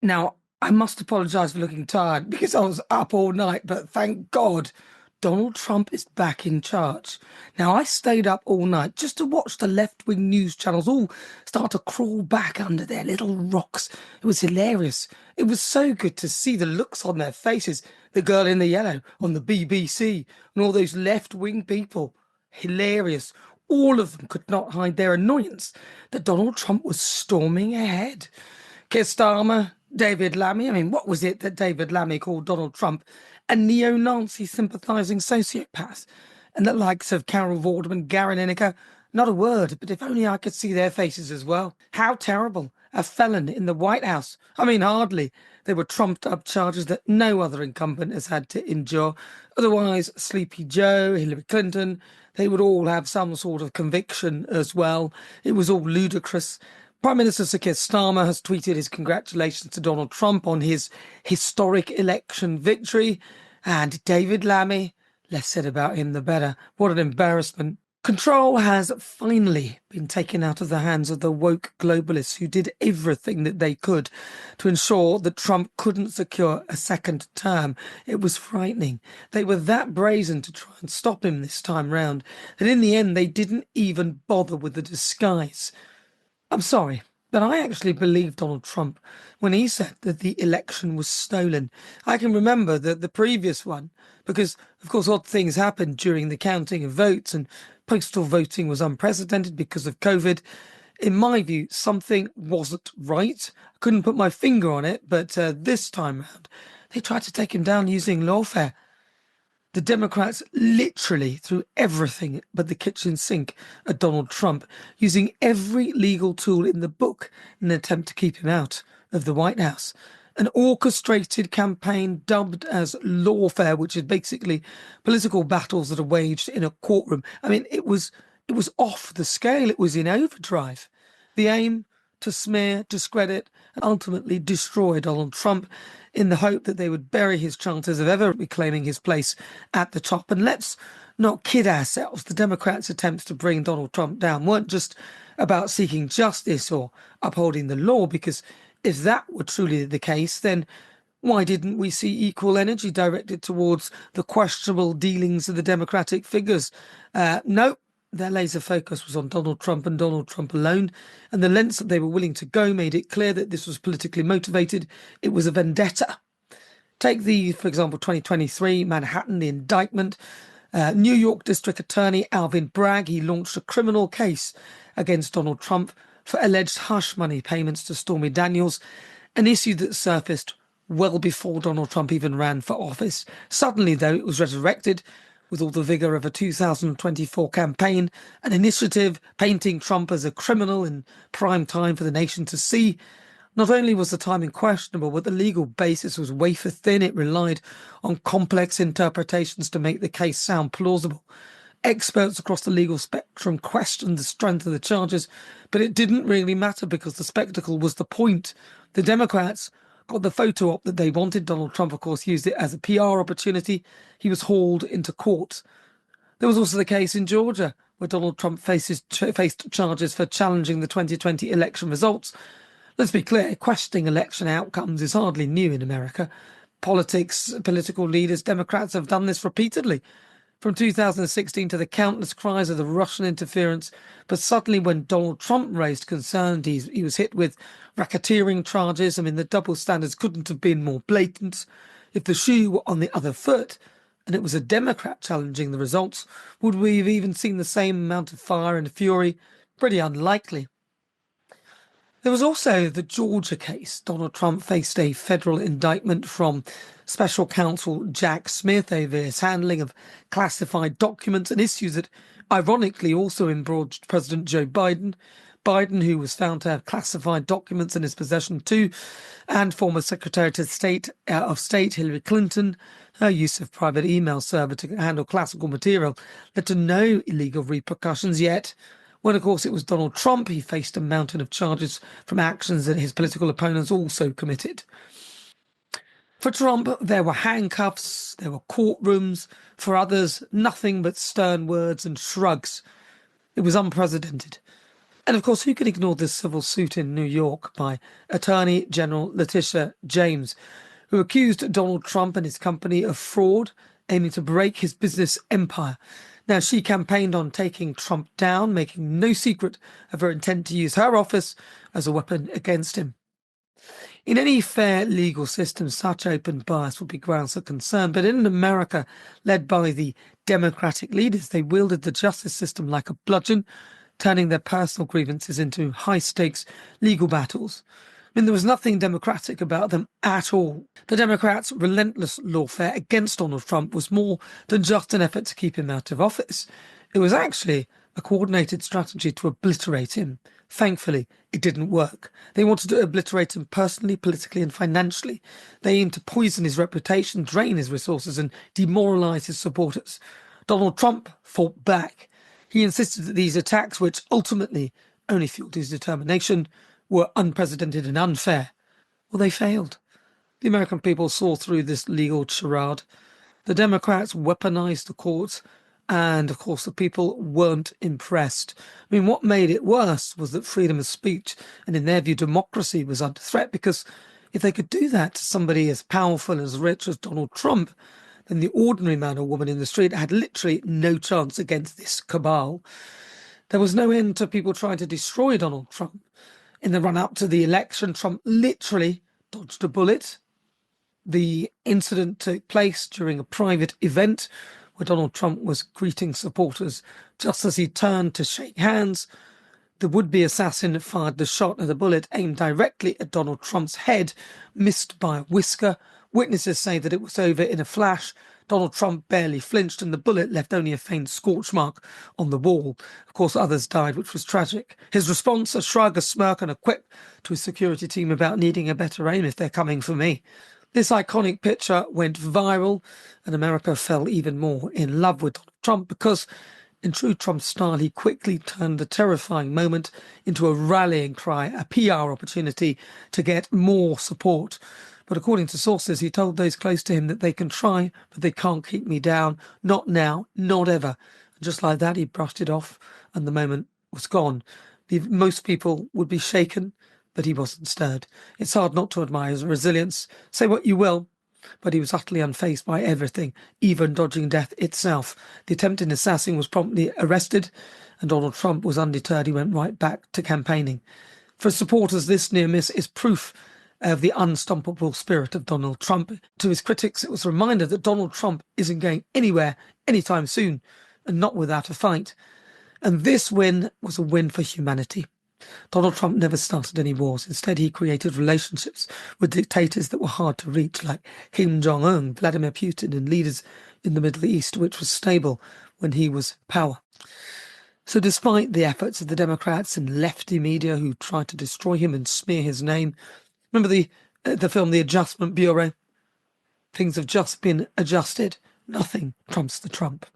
Now, I must apologise for looking tired because I was up all night, but thank God Donald Trump is back in charge. Now, I stayed up all night just to watch the left-wing news channels all start to crawl back under their little rocks. It was hilarious. It was so good to see the looks on their faces. The girl in the yellow on the BBC and all those left-wing people. Hilarious. All of them could not hide their annoyance that Donald Trump was storming ahead. Keir Starmer, David Lammy. I mean, what was it that David Lammy called Donald Trump? A neo-Nazi sympathising sociopath. And the likes of Carol Vorderman, Gary Lineker, not a word, but if only I could see their faces as well. How terrible. A felon in the White House. I mean, hardly. They were trumped up charges that no other incumbent has had to endure. Otherwise, Sleepy Joe, Hillary Clinton, they would all have some sort of conviction as well. It was all ludicrous. Prime Minister Sir Keir Starmer has tweeted his congratulations to Donald Trump on his historic election victory. And David Lammy, less said about him, the better. What an embarrassment. Control has finally been taken out of the hands of the woke globalists who did everything that they could to ensure that Trump couldn't secure a second term. It was frightening. They were that brazen to try and stop him this time round that in the end they didn't even bother with the disguise. I'm sorry, but I actually believed Donald Trump when he said that the election was stolen. I can remember the previous one because, of course, odd things happened during the counting of votes and postal voting was unprecedented because of COVID. In my view, something wasn't right. I couldn't put my finger on it, but this time round, they tried to take him down using lawfare. The Democrats literally threw everything but the kitchen sink at Donald Trump, using every legal tool in the book in an attempt to keep him out of the White House. An orchestrated campaign dubbed as lawfare, which is basically political battles that are waged in a courtroom. I mean, it was off the scale. It was in overdrive. The aim to smear, discredit, and ultimately destroy Donald Trump in the hope that they would bury his chances of ever reclaiming his place at the top. And let's not kid ourselves. The Democrats' attempts to bring Donald Trump down weren't just about seeking justice or upholding the law, because if that were truly the case, then why didn't we see equal energy directed towards the questionable dealings of the Democratic figures? No, their laser focus was on Donald Trump and Donald Trump alone, and the lengths that they were willing to go made it clear that this was politically motivated. It was a vendetta. Take for example, 2023 Manhattan, the indictment. New York District Attorney Alvin Bragg, he launched a criminal case against Donald Trump for alleged hush money payments to Stormy Daniels, an issue that surfaced well before Donald Trump even ran for office. Suddenly, though, it was resurrected with all the vigour of a 2024 campaign, an initiative painting Trump as a criminal in prime time for the nation to see. Not only was the timing questionable, but the legal basis was wafer thin. It relied on complex interpretations to make the case sound plausible. Experts across the legal spectrum questioned the strength of the charges, but it didn't really matter because the spectacle was the point. The Democrats got the photo op that they wanted. Donald Trump, of course, used it as a PR opportunity. He was hauled into court. There was also the case in Georgia, where Donald Trump faced charges for challenging the 2020 election results. Let's be clear, questioning election outcomes is hardly new in America. Political leaders, Democrats have done this repeatedly, from 2016 to the countless cries of the Russian interference. But suddenly, when Donald Trump raised concerns, he was hit with racketeering charges. I mean, the double standards couldn't have been more blatant. If the shoe were on the other foot, and it was a Democrat challenging the results, would we have even seen the same amount of fire and fury? Pretty unlikely. There was also the Georgia case. Donald Trump faced a federal indictment from special counsel Jack Smith over his handling of classified documents, an issue that ironically also embroiled President Joe Biden. Biden, who was found to have classified documents in his possession too, and former Secretary of State Hillary Clinton. Her use of private email server to handle classical material led to no illegal repercussions yet. When, of course, it was Donald Trump, he faced a mountain of charges from actions that his political opponents also committed. For Trump, there were handcuffs, there were courtrooms. For others, nothing but stern words and shrugs. It was unprecedented. And of course, who can ignore this civil suit in New York by Attorney General Letitia James, who accused Donald Trump and his company of fraud, aiming to break his business empire. Now, she campaigned on taking Trump down, making no secret of her intent to use her office as a weapon against him. In any fair legal system, such open bias would be grounds for concern. But in America, led by the Democratic leaders, they wielded the justice system like a bludgeon, turning their personal grievances into high-stakes legal battles. I mean, there was nothing democratic about them at all. The Democrats' relentless lawfare against Donald Trump was more than just an effort to keep him out of office. It was actually a coordinated strategy to obliterate him. Thankfully, it didn't work. They wanted to obliterate him personally, politically, and financially. They aimed to poison his reputation, drain his resources, and demoralize his supporters. Donald Trump fought back. He insisted that these attacks, which ultimately only fueled his determination, were unprecedented and unfair. Well, they failed. The American people saw through this legal charade. The Democrats weaponized the courts, and of course the people weren't impressed. I mean, what made it worse was that freedom of speech and, in their view, democracy was under threat, because if they could do that to somebody as powerful and as rich as Donald Trump, then the ordinary man or woman in the street had literally no chance against this cabal. There was no end to people trying to destroy Donald Trump. In the run-up to the election, Trump literally dodged a bullet. The incident took place during a private event where Donald Trump was greeting supporters. Just as he turned to shake hands, the would-be assassin fired the shot, and the bullet aimed directly at Donald Trump's head, missed by a whisker. Witnesses say that it was over in a flash. Donald Trump barely flinched, and the bullet left only a faint scorch mark on the wall. Of course, others died, which was tragic. His response, a shrug, a smirk, and a quip to his security team about needing a better aim if they're coming for me. This iconic picture went viral, and America fell even more in love with Donald Trump because, in true Trump style, he quickly turned the terrifying moment into a rallying cry, a PR opportunity to get more support. But according to sources, he told those close to him that they can try, but they can't keep me down. Not now, not ever. And just like that, he brushed it off, and the moment was gone. Most people would be shaken, but he wasn't stirred. It's hard not to admire his resilience. Say what you will, but he was utterly unfazed by everything, even dodging death itself. The attempted assassin was promptly arrested, and Donald Trump was undeterred. He went right back to campaigning. For supporters, this near miss is proof of the unstoppable spirit of Donald Trump. To his critics, it was a reminder that Donald Trump isn't going anywhere anytime soon, and not without a fight. And this win was a win for humanity. Donald Trump never started any wars. Instead, he created relationships with dictators that were hard to reach, like Kim Jong-un, Vladimir Putin, and leaders in the Middle East, which was stable when he was power. So despite the efforts of the Democrats and lefty media who tried to destroy him and smear his name, remember the film The Adjustment Bureau? Things have just been adjusted. Nothing trumps the Trump.